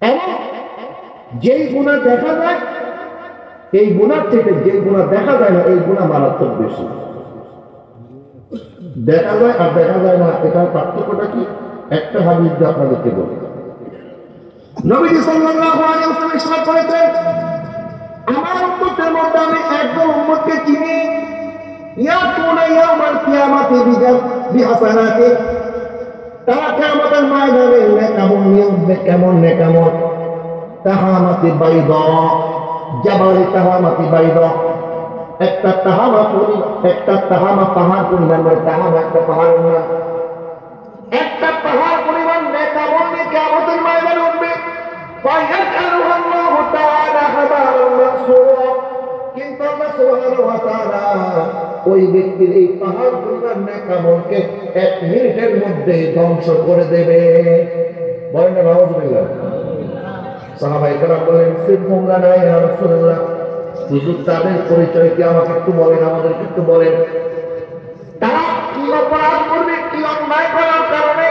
এবং যেই গুনাহ দেখা যায় এই গুনার থেকে যে গুনাহ দেখা যায় না এই গুনাহ মারাত্মক বেশি। দেখা যায় আর দেখা যায় না, এটার পার্থক্যটা কি? একটা হাদিস দিয়ে আপনাদেরকে বলি। নবীজি সাল্লাল্লাহু আলাইহি ওয়াসাল্লাম ইরশাদ করেছেন, আমার উম্মতের মধ্যে আমি একদল উম্মতকে চিনি, ইয়াতুনা ইয়াউমাল কিয়ামাতি বিহাসানাতি, তারা কিয়ামতের ময়দানে নেকামল নিয়ে উঠবে। কেমন নেকামল? তাহামাতি বাইদা, জাবালি তাহামাতি বাইদা, একটা তাহামা পাহাড় পরিমাণ, তাহামা একটা পাহাড়ের নাম, একটা পাহাড় পরিমাণ নেকামল নিয়ে কিয়ামতের ময়দানে উঠবে। ফায়াজআলুহু তাআলা হাবা'আন মানসুরা, কিন্তু আল্লাহ সুবহানাহু ওয়া তাআলা ওই ব্যক্তির এই পাহাড় পরিমাণ নেকামলকে 1 মিনিটের মধ্যে ধ্বংস করে দেবে। বলেন না নাউযুবিল্লাহ। সাহাবায়ে কেরাম বলেন, সিফহুম লানা ইয়া রাসূলুল্লাহ, হুজুর তাদের পরিচয় কি আমাকে একটু বলেন, আমাদেরকে একটু বলেন। তারা কি অপরাধ করবে, কি অন্যায় করার কারণে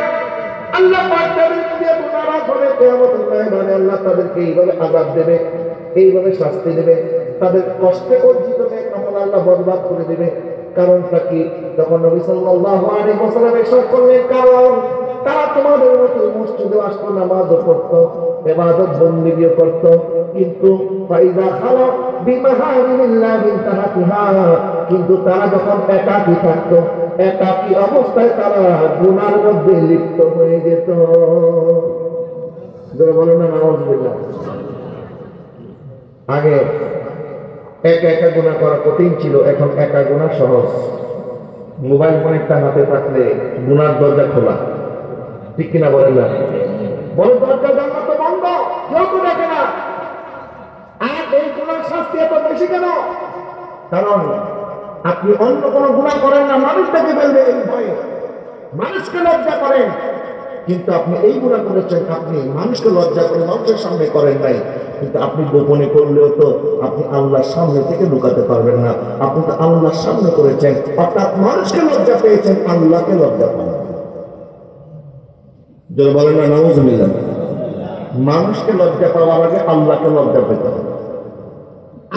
আল্লাহ পাক তাদেরকে দিয়ে নারাজ হবে, কিয়ামতের ময়দানে আল্লাহ তাদেরকে এইভাবে আযাব দেবে, এইভাবে শাস্তি দেবে, তাদের কষ্টে অর্জিত নেকামল আল্লাহ বরবাদ করে দেবে। কারণটা কি? তখন নবী সাল্লাল্লাহু আলাইহি ওয়াসাল্লাম ইরশাদ করলেন, কারণ তারা তোমাদের মতো মসজিদে আসতো, নামাজও পড়তো, ইবাদত বন্দেগীও করতো, কিন্তু ফাইদা খালা বিমাহারিমিল্লাহি তাহাতিহা, কিন্তু তারা যখন একাকী থাকতো, একাকী অবস্থায় তারা গুনার মধ্যে লিপ্ত হয়ে যেত। বলেন না নাউযুবিল্লাহ। আগে একা গুনাহ করা কঠিন ছিল, এখন একা গুনাহ সহজ। মোবাইল ফোন একটা হাতে থাকলে গুনার দরজা খোলা, ঠিক কিনা বলেন না? বড় দরজা জান্নাত তো বন্ধ, কেউ তো দেখে না। আর এই গুনার শাস্তি এত বেশি কেন? কারণ আপনি অন্য কোনো গুনাহ করেন না, মানুষ দেখে ফেলবে এই ভয়ে, মানুষকে লজ্জা করেন। কিন্তু আপনি এই গুনাহ করেছেন, আপনি মানুষকে লজ্জা করে মানুষের সামনে করেন নাই, কিন্তু আপনি গোপনে করলেও তো আপনি আল্লাহর সামনে থেকে লুকাতে পারবেন না। আপনি তো আল্লাহর সামনে করেছেন, অর্থাৎ মানুষকে লজ্জা পেয়েছেন, আল্লাহকে লজ্জা পান। যদি বলেন না নাউযুবিল্লাহ। মানুষকে লজ্জা পাওয়ার আগে আল্লাহকে লজ্জা পেতে হবে।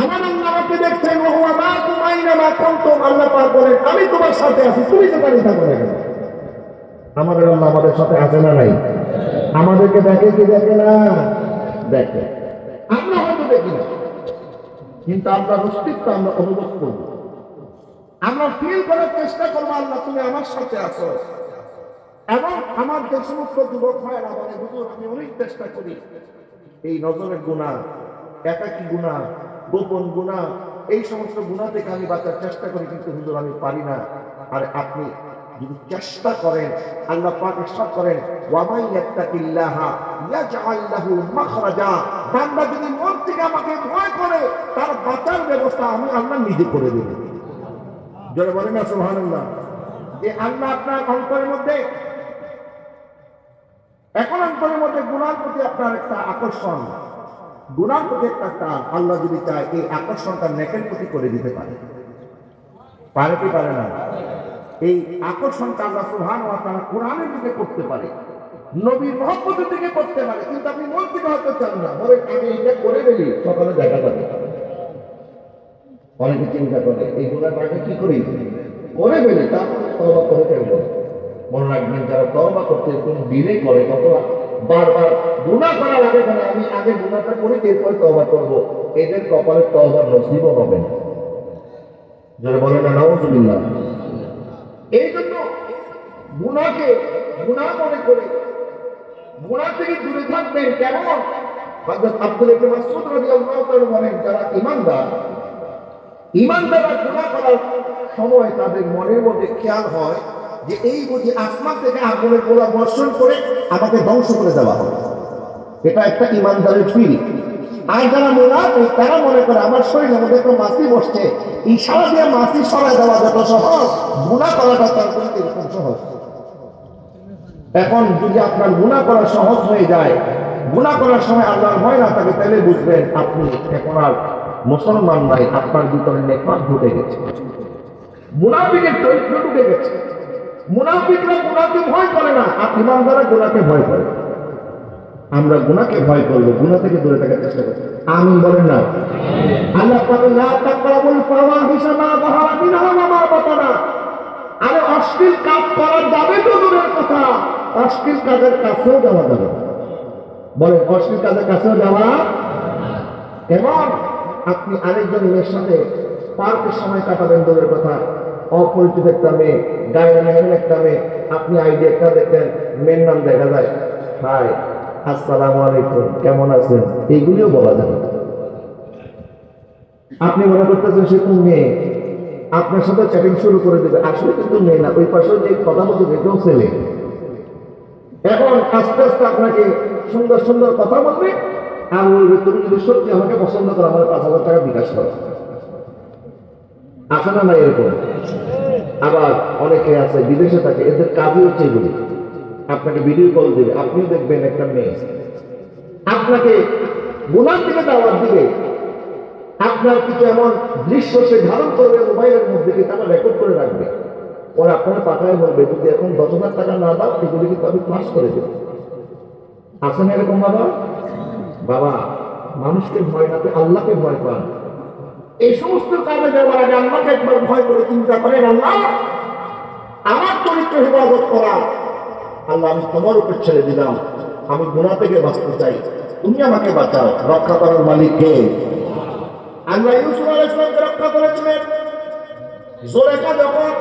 আমার আল্লাহ আমাকে দেখছেন, ওয়া মাকুম আইনামা কুনতুম, আল্লাহ পাক বলেন আমি তোমার সাথে আছি, তুমি যেখানে থাকো না কেন। আমাদের আল্লাহ আমাদের সাথে আছে না নাই? আমাদেরকে দেখে কি দেখে না? দেখে। আমরা হয়তো দেখি না, কিন্তু আমরা অস্তিত্ব আমরা অনুভব করব, আমরা ফিল করার চেষ্টা করবো আল্লাহ তুমি আমার সাথে আছো। এবং আমার যে সমস্ত যুবক ভাইয়েরা বলে, হুজুর আমি অনেক চেষ্টা করি এই নজরের গুনাহ, একাকী গুনাহ, গোপন গুনাহ, এই সমস্ত গুনাহ থেকে আমি বাঁচার চেষ্টা করি, কিন্তু হুজুর আমি পারি না। আর আপনি যদি চেষ্টা করেন, আল্লাহ পাক ইরশাদ করেন, ওয়া মান ইয়াত্তাকিল্লাহা ইয়াজআল লাহু মাখরাজা, বান্দা যদি মন থেকে আমাকে ভয় করে, তার বাঁচার ব্যবস্থা আমি আল্লাহ নিজে করে দেব। যারা বলেন না সুবহানাল্লাহ। যে আল্লাহ আপনার অন্তরের মধ্যে, এখন অন্তরের মধ্যে গুনার প্রতি আপনার একটা আকর্ষণ, গুনার প্রতি একটা টান, আল্লাহ যদি চায় এই আকর্ষণটা নেকের প্রতি করে দিতে পারে। পারে কি পারে না? এই আকর্ষণটা আল্লাহ সুবহানাহু ওয়া তাআলা কোরআনের দিকে করতে পারে, নবীর মহব্বতের দিকে করতে পারে, কিন্তু আপনি মন থেকে হয়তো চান না, বলে আমি এটা করে ফেলি, সকালে দেখা যাবে। অনেকে চিন্তা করে এই গুনাহটাকে কি করি, করে ফেলি, তারপরে তওবা করে ফেলবো। মনে রাখবেন, যারা তওবা করতে কোনো দিনে করে, কত বারবার গুনাহ করা লাগে কেন, আমি আগে গুনাহটা করি এরপরে তওবা করবো, এদের কপালে তওবা নসিবও হবে না। যারা বলে না নাউযুবিল্লাহ। এই জন্য গুনাহকে গুনাহ মনে করে গুনাহ থেকে দূরে থাকবেন। কেমন? হযরত আব্দুল্লাহ ইবনে মাসউদ রাদিয়াল্লাহু তাআলা বলেন, যারা ঈমানদাররা গুনাহ করার সময় তাদের মনের মধ্যে খেয়াল হয় যে এই বুঝি আসমান থেকে আগুনের গোলা বর্ষণ করে আমাকে ধ্বংস করে দেওয়া হবে। এটা একটা ঈমানদারের ফিল। আর যারা মুনাফিক, তারা মনে করে আমার শরীরের মধ্যে একটা মাছি বসছে, ইশারা দিয়ে মাছি সরাই দেওয়া যত সহজ, গুনাহ করাটা তার জন্য এরকম সহজ। এখন যদি আপনার গুনাহ করা সহজ হয়ে যায়, গুনাহ করার সময় আল্লাহর ভয় না থাকে, তাহলে বুঝবেন আপনি এখন আর মুসলমান নাই, আপনার ভিতরে নেফাক ঢুকে গেছে, মুনাফিকের চরিত্র ঢুকে গেছে। মুনাফিকরা গুনাহকে ভয় করে না, আর ঈমানদাররা গুনাহকে ভয় করে। আমরা গুনাহকে ভয় করবো, গুনাহ থেকে দূরে থাকার চেষ্টা করবো। আমিন বলেন না? আল্লাহ পাক লা তাকরাবুল ফাওয়াহিশা মা যাহারা মিনহা ওয়া মা বাতানা। আরে অশ্লীল কাজ করা যাবে তো দূরের কথা, অশ্লীল কাজের কাছেও যাওয়া যাবে। বলেন অশ্লীল কাজের কাছেও যাওয়া। এবং আপনি আরেকজন মেয়ের সাথে পার্কে সময় কাটাবেন দূরের কথা, অপরিচিত একটা মেয়ে, গায়ে মেহের একটা মেয়ে, আপনি আইডি একটা দেখেন, মেয়ের নাম দেখা যায়, হাই আসসালামু আলাইকুম কেমন আছেন, এইগুলিও বলা যাবে। আপনি মনে করতেছেন সে কোন মেয়ে, আপনার সাথে চ্যাটিং শুরু করে দেবে, আসলে কিন্তু মেয়ে না, ওই পাশে যে কথা বলতে এটাও ছেলে। এখন আস্তে আস্তে আপনাকে সুন্দর সুন্দর কথা বলবে, আর বলবে তুমি যদি সত্যি আমাকে পছন্দ করো আমার 5,000 টাকা বিকাশ করো। আছে না এরকম? আবার অনেকে আছে বিদেশে থাকে, এদের কাজই হচ্ছে এগুলি, আপনাকে ভিডিও কল দিবে, আপনিও দেখবেন একটা মেয়ে আপনাকে গুনার দিকে দাওয়াত দিবে, আপনার কিছু এমন দৃশ্য সে ধারণ করবে মোবাইলের মধ্যে, কিন্তু আমার রেকর্ড করে রাখবে, ওরা আপনার পাঠায় বলবে যদি এখন 10,000 টাকা না দাও এগুলি কিন্তু আমি ক্লাস করে দেব। আছে না এরকম বাবা? বাবা মানুষকে ভয় না পেয়ে আল্লাহকে ভয় পান। এই সমস্ত কাজে যাওয়ার আগে আল্লাহকে একবার ভয় করে চিন্তা করেন, আল্লাহ আমার চরিত্র হেফাজত করা, আল্লাহ আমি তোমার উপর ছেড়ে দিলাম, আমি গুনাহ থেকে বাঁচতে চাই, তুমি আমাকে বাঁচাও। রক্ষা করার মালিক কে? আল্লাহ ইউসুফ আলাইহিস সালামকে রক্ষা করেছিলেন। জুলেখা যখন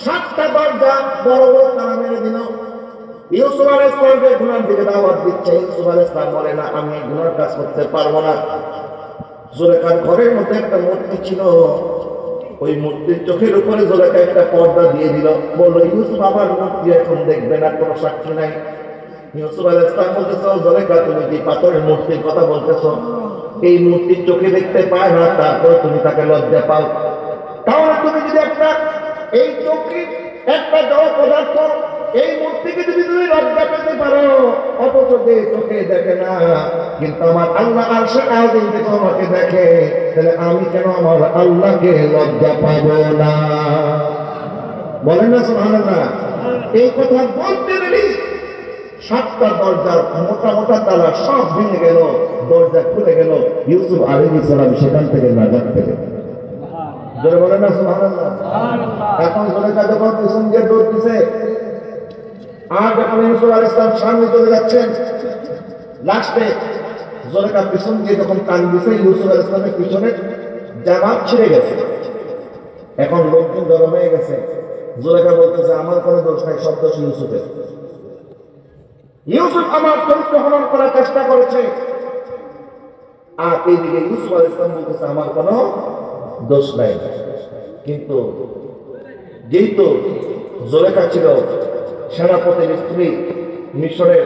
7টা দরজা বড় বড় তালা মেরে দিল, ইউসুফ আলাইহিস সালামকে গুনার দিকে দাওয়াত দিচ্ছে, ইউসুফ আলাইহিস সালাম বলে না আমি গুনার কাজ করতে পারবো না। জুলেখার ঘরের মধ্যে একটা মূর্তি ছিল, ওই মূর্তির চোখের উপরে জুলেখা একটা পর্দা দিয়ে দিল, বলল ইউসুফ আমার মূর্তি এখন দেখবে না, কোনো সাক্ষী নাই। ইউসুফ আলাইহিস সালাম বলতেছ জুলেখা তুমি কি পাথরের মূর্তির কথা বলতেছ? এই মূর্তির চোখে দেখতে পায় না, তারপর তুমি তাকে লজ্জা পাও? তাহলে তুমি যদি একটা এই চোখে একটা জড় পদার্থ এই মূর্তিকে যদি তুমি লজ্জা পেতে পারো, অথচ যে চোখে দেখে না কিন্তু আমার আল্লাহ আরশে আযীম থেকে আমাকে দেখে, তাহলে আমি কেন আমার আল্লাহকে লজ্জা পাবো না? বলেন না সুবহানাল্লাহ? এই কথা বলতে গেলে 7টা দরজার মোটা মোটা তালা সব ভেঙে গেল, দরজা খুলে গেল, ইউসুফ আলাইহিস সালাম সেখান থেকে নাজাত পেলেন। জোরে বলেন না সুবহানাল্লাহ? এখন জুলেখা যখন পিছন দিয়ে দৌড় দিছে, আর যখন ইউসুফ আলাইহিস সালাম সামনে চলে যাচ্ছেন, লাস্টে জুলেখা পিছন দিয়ে যখন টান দিছে, ইউসুফ আলাইহিস সালামের পিছনে জামা ছিঁড়ে গেছে। এখন লোকজন জড়ো হয়ে গেছে, জুলেখা বলতেছে আমার কোনো দোষ নাই, সব দোষ ইউসুফের। ইউসুফ আমার চরিত্র হনন করার চেষ্টা করেছে, আর এইদিকে ইউসুফ আলাইহিস সালাম বলতেছে আমার কোনো দোষ নাই। কিন্তু যেহেতু জুলেখা ছিল সেনাপতির স্ত্রী, মিশরের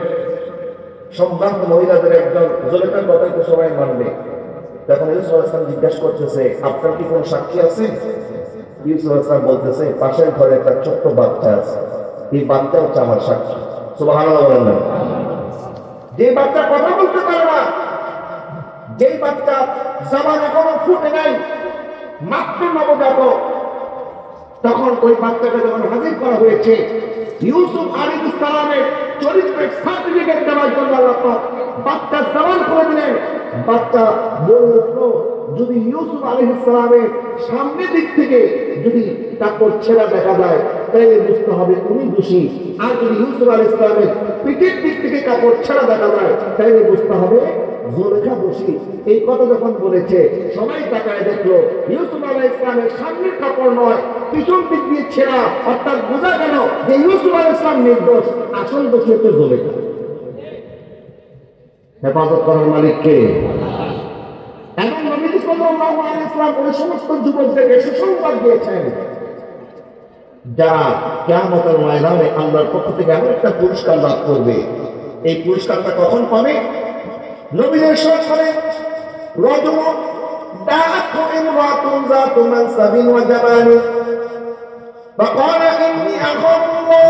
সম্ভ্রান্ত মহিলাদের একজন, জুলেখার কথাই তো সবাই মানবে। তখন ইউসুফ আলাইহিস সালাম জিজ্ঞাসা করতেছে আপনার কি কোনো সাক্ষী আছে? ইউসুফ আলাইহিস সালাম বলতেছে পাশের ঘরে একটা ছোট্ট বাচ্চা আছে, এই বাচ্চা হচ্ছে আমার সাক্ষী। সুবহানাল্লাহ বলেন না? যে বাচ্চা কথা বলতে পারে না, যে বাচ্চা জবান এখনো ফুটে নাই, মাত্র নবজাতক, তখন ওই বাচ্চাকে যখন হাজির করা হয়েছে, ইউসুফ আলাইহিস সালামের চরিত্রের সার্টিফিকেট দেওয়ার জন্য আল্লাহ পাক বাচ্চা জবান করে দিলেন। বাচ্চা বলল যদি ইউসুফ আলাইহিস সালামের সামনের দিক থেকে যদি কাপড় ছেঁড়া দেখা যায় তাহলে বুঝতে হবে উনি দোষী, আর যদি ইউসুফ আলাইহিস সালামের পিঠের দিক থেকে কাপড় ছেঁড়া দেখা যায় তাহলে বুঝতে হবে জুলেখা দোষী। এই কথা যখন বলেছে সবাই তাকায় দেখলো ইউসুফ আলাইহিস সালামের সামনের কাপড় নয়, পিছন দিক দিয়ে ছেঁড়া, অর্থাৎ বোঝা গেল যে ইউসুফ আলাইহিস সালাম নির্দোষ, আসল দোষী হচ্ছে জুলেখা। হেফাজত করার মালিক কে? এবং নবী সাল্লাল্লাহু আলাইহি ওয়াসাল্লাম ওই সমস্ত যুবকদেরকে সুসংবাদ দিয়েছেন যারা কিয়ামতের ময়দানে আল্লাহর পক্ষ থেকে এমন একটা পুরস্কার লাভ করবে। এই পুরস্কারটা কখন পাবে? নবীদের ইরশাদ করেন রাজুলুন দাআতহু ইমরাতুন যাতু মানসাবিন ওয়া জামালিন ফাকালা ইন্নী আখাফুল্লাহ।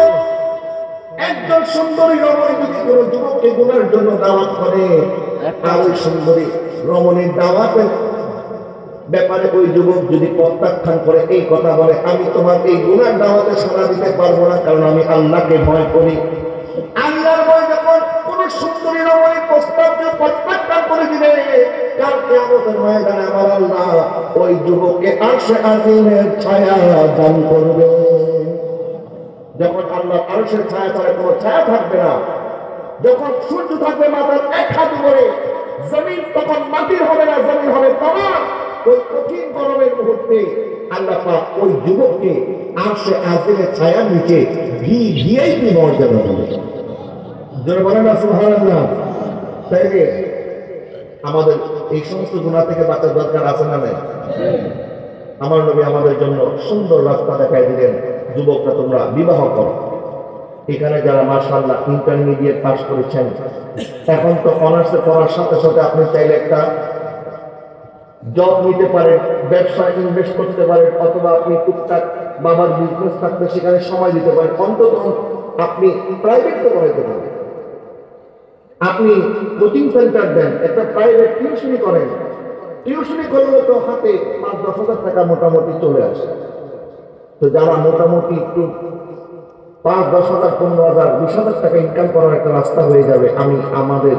একজন সুন্দরী রমণী যদি কোনো যুবককে গুনার জন্য দাওয়াত করে, আর ওই সুন্দরী রমণীর দাওয়াতের ব্যাপারে ওই যুবক যদি প্রত্যাখ্যান করে, এই কথা বলে আমি তোমার এই গুনার দাওয়াতে সাড়া দিতে পারবো না, কারণ আমি আল্লাহকে ভয় করি। আল্লাহর ভয় যখন কোন সুন্দরী রমণীর প্রত্যাখ্যান করে দিবে। কাল কিয়ামতের ময়দানে আমার আল্লাহ ওই যুবককে আরশে আজিমের ছায়া দান করবে। যখন আল্লাহ আরশের ছায়া ছাড়া কোনো ছায়া থাকবে না, যখন সূর্য থাকবে মাথার এক হাত উপরে, জমিন তখন মাটির হবে না, জমিন হবে তামা। ওই কঠিন গরমের মুহূর্তে আল্লাহ পাক ওই যুবককে আরশে আজিমের ছায়ার নিচে ভিআইপি মর্যাদা দেবে। যারা বলেন না সুবহানাল্লাহ। তাইলে আমাদের এই সমস্ত গুনাহ থেকে বাঁচার দরকার আছে না নাই? আমার নবী আমাদের জন্য সুন্দর রাস্তা দেখাই দিলেন, যুবকরা তোমরা বিবাহ করো। এখানে যারা মাশাআল্লাহ ইন্টারমিডিয়েট পাস করেছেন, এখন তো অনার্সে পড়ার সাথে সাথে আপনি চাইলে একটা জব নিতে পারেন, ব্যবসায় ইনভেস্ট করতে পারেন, অথবা আপনি টুকটাক বাবার বিজনেস থাকতে সেখানে সময় দিতে পারেন। অন্তত আপনি প্রাইভেট তো করাইতে পারেন, আপনি কোচিং সেন্টার দেন, একটা প্রাইভেট টিউশনি করেন। টিউশনি করলে তো হাতে ৫-১০ হাজার টাকা মোটামুটি চলে আসে। তো যারা মোটামুটি একটু ৫-১০ হাজার, ১৫,০০০, ২০,০০০ টাকা ইনকাম করার একটা রাস্তা হয়ে যাবে, আমি আমাদের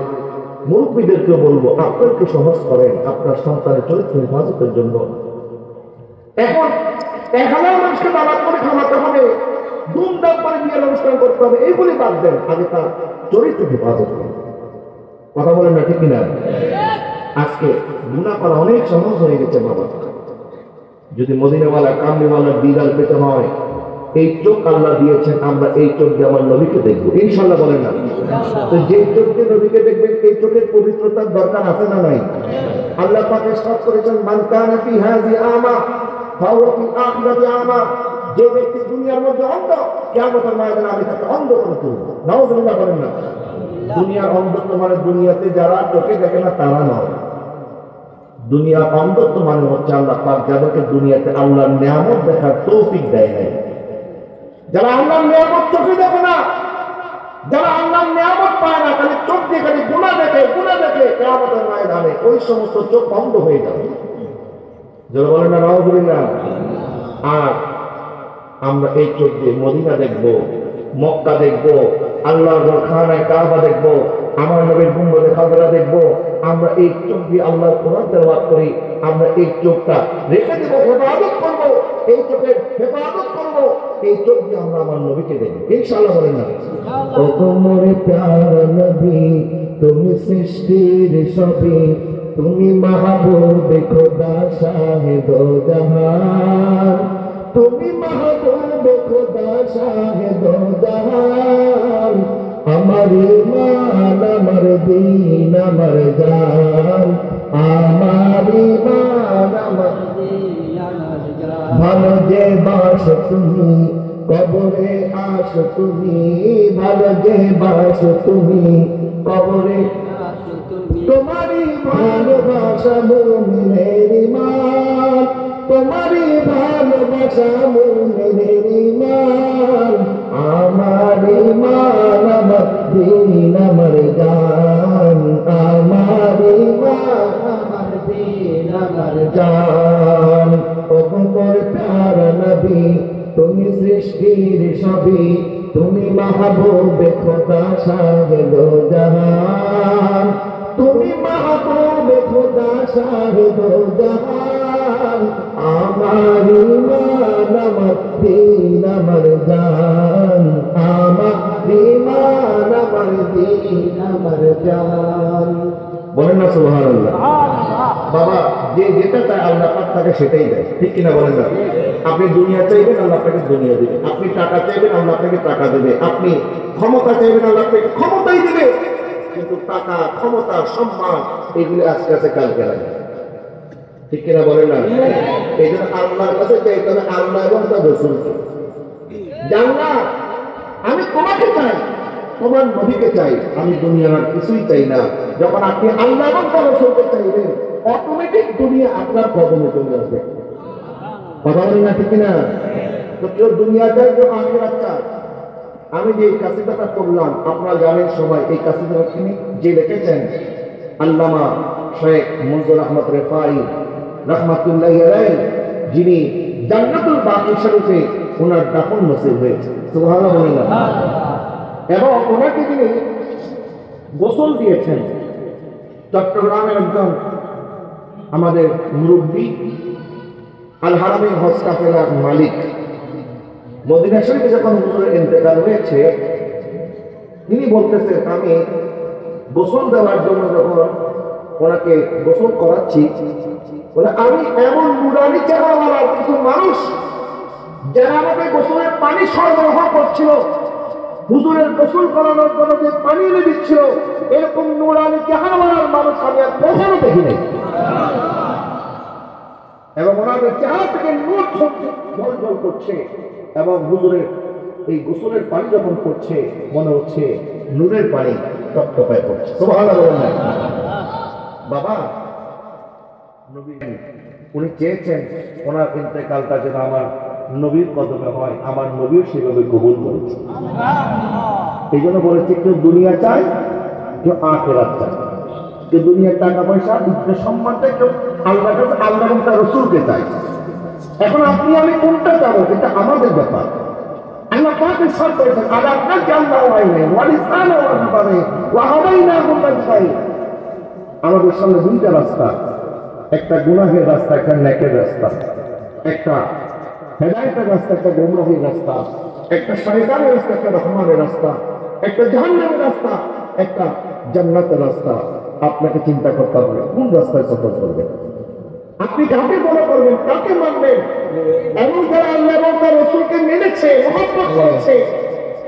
মুরব্বীদেরকে বলবো আপনারা একটু সহজ করেন আপনার সন্তানের চরিত্র হেফাজতের জন্য। এখন ১,০০০ মানুষকে দাওয়াত করে খাওয়াতে হবে, ধুমধাম করে বিয়ের অনুষ্ঠান করতে হবে, এইগুলি বাদ দেন, আগে তার চরিত্র হেফাজত করেন। কথা বলেন না ঠিক কিনা? আজকে গুনাহ করা অনেক সহজ হয়ে গেছে বাবা। যদি মদিনাওয়ালা কামলিওয়ালার দিদার পেতে হয়, এই চোখ আল্লাহ দিয়েছেন, আমরা এই চোখ দিয়ে আমার নবীকে দেখবো ইনশাআল্লাহ। বলেন না? তো যে চোখ দিয়ে নবীকে দেখবেন, এই চোখের পবিত্রতার দরকার আছে না নাই? আল্লাহ পাক ইরশাদ করেছেন, মান কানা ফি হাযি আমা ফাহুয়া ফিল আখিরাতি আমা। যে ব্যক্তি দুনিয়ার মধ্যে অন্ধ, কিয়ামতের ময়দানে আমি তাকে অন্ধ করে তুলব। নাউযুবিল্লাহ। বলেন না? দুনিয়ার অন্ধত্ব মানে দুনিয়াতে যারা চোখে দেখে না তারা নয়। দুনিয়ার অন্ধত্ব মানে হচ্ছে আল্লাহ পাক যাদেরকে দুনিয়াতে আল্লাহর নিয়ামত দেখার তৌফিক দেয় নাই। যারা আল্লাহর নিয়ামত চোখে দেখে না, যারা আল্লাহর নিয়ামত পায় না, খালি চোখ দিয়ে খালি গুনাহ দেখে কিয়ামতের ময়দানে ওই সমস্ত চোখ বন্ধ হয়ে যাবে। যারা বলেন না নাউযুবিল্লাহ। আর আমরা এই চোখ দিয়ে মদিনা দেখবো, মক্কা দেখবো, আল্লাহর ঘর খানায় কাবা দেখবো, আমার নবীর গুম্বদে খাজরা দেখবো। আমরা এই চোখ দিয়ে আল্লাহর কোরআন তেলাওয়াত করি, আমরা এই চোখটা রেখে দেব, হেফাজত করবো, এই চোখের হেফাজত করবো, এই চোখ দিয়ে আমরা আমার নবীকে দেখবো ইনশাআল্লাহ। বলেন না? ও তোমার প্যারা নবী, তুমি সৃষ্টির সবই, তুমি মাহবুব খোদা শাহে দো জাহান, তুমি মাহবুব খোদা শাহে দো জাহান। আমার ঈমান, আমার দীন, আমার জান, আমার ঈমান, আমার দীন, আমার জান। ভালো যে বাস তুমি, কবরে আস তুমি, ভালো যে বাস তুমি, কবরে আস তুমি। তোমারই ভালোবাসা মুমিনের ঈমান, তোমারই ভালোবাসা মুমিনের ঈমান। আমার ঈমান, আমার দীন, আমার জান, আমার ঈমান, আমার দীন, আমার জান। ও মোর প্যারা নবী, তুমি সৃষ্টির সবই, তুমি মাহবুব খোদা শাহে দো জাহান, তুমি মাহবুব খোদা শাহে দো জাহান। আমার ঈমান, আমার দীন, আমার জান, আমার ঈমান, আমার দীন, আমার জান। বলেন না সুবহানাল্লাহ। বাবা যে যেটা চায় আল্লাহ পাক তাকে সেটাই দেয়, ঠিক কিনা? বলেন না? আপনি দুনিয়া চাইবেন, আল্লাহ আপনাকে দুনিয়া দেবে। আপনি টাকা চাইবেন, আল্লাহ আপনাকে টাকা দেবে। আপনি ক্ষমতা চাইবেন, আল্লাহ আপনাকে ক্ষমতাই দেবে। কিন্তু টাকা, ক্ষমতা, সম্মান এগুলি আজকে আছে কালকে লাগে, ঠিক কিনা? বলেন না? এই জন্য আল্লাহর কাছে চাইতে হবে আল্লাহ এবং তার রাসূলকে। জান্নাত আমি তোমাকে চাই, তোমার নবীকে চাই, আমি দুনিয়ার আর কিছুই চাই না। যখন আপনি আল্লাহ এবং তার রাসূলকে চাইবেন, অটোমেটিক দুনিয়া আপনার কদমে চলে আসবে। কথা বলেন না ঠিক কিনা? তো কেউ দুনিয়া চাই, কেউ আখিরাত চায়। আমি যে কাসিদাটা করলাম, আপনারা জানেন সবাই, এই কাসিদাটা তিনি যে লিখেছেন আল্লামা শেখ মনজুর আহমদ রেফাই রাহমাতুল্লাহি আলাইহি, যিনি জান্নাতুল বাকি শরীফে ওনার দাফন নসিব হয়েছে। সুবহানাল্লাহ। এবং ওনাকে তিনি গোসল দিয়েছেন, চট্টগ্রামের একজন আমাদের মুরব্বী, আল হারামীন হজ কাফেলার মালিক, মদিনা শরীফে যখন হুজুরের ইন্তেকাল হয়েছে, তিনি বলতেছেন, আমি গোসল দেওয়ার জন্য যখন ওনাকে গোসল করাচ্ছি, বলে আমি এমন নুরানি চেহারাওয়ালা কিছু মানুষ যারা আমাকে গোসলের পানি সরবরাহ করছিল, হুজুরের গোসল করানোর জন্য যে পানি এনে দিচ্ছিল, এরকম নুরানি চেহারাওয়ালার মানুষ আমি আর কখনো দেখি নাই। এবং ওনাদের চেহারা থেকে নূর ঝলঝল করছে, এবং হুজুরের এই গোসলের পানি যখন পড়ছে মনে হচ্ছে নূরের পানি টপটপায় পড়ছে। সুবহানাল্লাহ বলেন না? বাবা নবী উনি চেয়েছেন ওনার ইন্তেকালটা যেন আমার নবীর কদমে হয়, আমার নবীও সেভাবে কবুল করেছে। এই জন্য বলেছে, কেউ দুনিয়া চায়, কেউ আখিরাত চায়, কেউ দুনিয়ার টাকা পয়সা ইজ্জত সম্মান চায়, কেউ আল্লাহ এবং তার রাসূলকে চায়। এখন আপনি আমি কোনটা চাবো, এটা আমাদের ব্যাপার। আল্লাহ পাক ইরশাদ করেছেন, আল্লাহনা জাল্লাহু আলাইহি ওয়া লিসানা ওয়া হাবারে ওয়া হাদাইনাহুম নাজদাইন। আমাদের সামনে দুইটা রাস্তা, একটা গুনাহের রাস্তা, একটা নেকের রাস্তা, একটা হেদায়েতের রাস্তা, একটা গোমরাহির রাস্তা, একটা শয়তানের রাস্তা, একটা রহমানের রাস্তা, একটা জাহান্নামের রাস্তা, একটা জান্নাতের রাস্তা। আপনাকে চিন্তা করতে হবে কোন রাস্তায় সফর করবেন, আপনি কাকে ফলো করবেন, কাকে মানবেন। এমন যারা আল্লাহ এবং তার রাসূলকে মেনেছে, মহব্বত করেছে,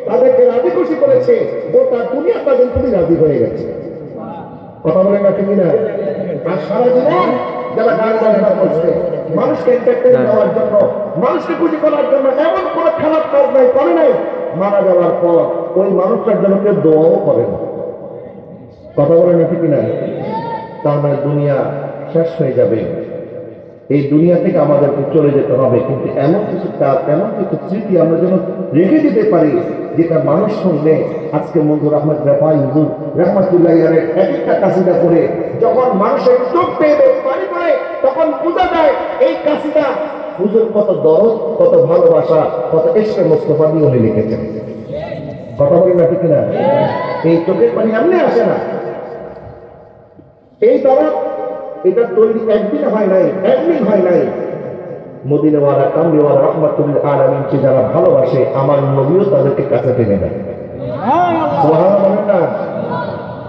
তাদেরকে রাজি খুশি করেছে, গোটা দুনিয়া তাদের প্রতি রাজি হয়ে গেছে। কথা বলেন না ঠিক না? আর সারা জীবন যারা গান বাজনা করছে, মানুষকে এন্টারটেইন দেওয়ার জন্য, মানুষকে খুশি করার জন্য এমন কোন খারাপ কাজ নাই করে নাই, মারা যাওয়ার পর ওই মানুষটার জন্য কেউ দোয়াও করে না। কথা বলেন না ঠিক না? তার মানে দুনিয়া শেষ হয়ে যাবে, এই দুনিয়া থেকে আমাদেরকে চলে যেতে হবে, কিন্তু এমন কিছু কাজ, এমন কিছু স্মৃতি আমরা যেন রেখে দিতে পারি, যেটা মানুষ শুনলে আজকে মনজুর আহমদ রাফাই হুজুর রাহমাতুল্লাহ আলাইহি এক একটা কাসিদা করে যখন মানুষের চোখ পেয়ে পানি পড়ে, তখন বোঝা যায় এই কাসিদা হুজুর কত দরদ, কত ভালোবাসা, কত ইশকে মুস্তাফা নিয়ে উনি লিখেছেন। কথা বলি না ঠিক না? এই চোখের পানি এমনি আসে না, এই দরদ এটা তৈরি একদিন হয় নাই, একদিন হয় নাই। মদিনাওয়ালা কামলিওয়ালা রাহমাতুল্লিল আলামিনকে যারা ভালোবাসে, আমার নবীও তাদেরকে কাছে টেনে নেয়। সুবহানাল্লাহ বলেন না?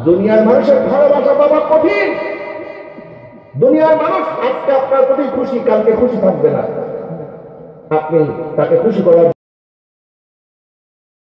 দুনিয়ার মানুষের ভালোবাসা বাবা কঠিন। দুনিয়ার মানুষ আজকে আপনার প্রতি খুশি, কালকে খুশি থাকবে না। আপনি তাকে খুশি করার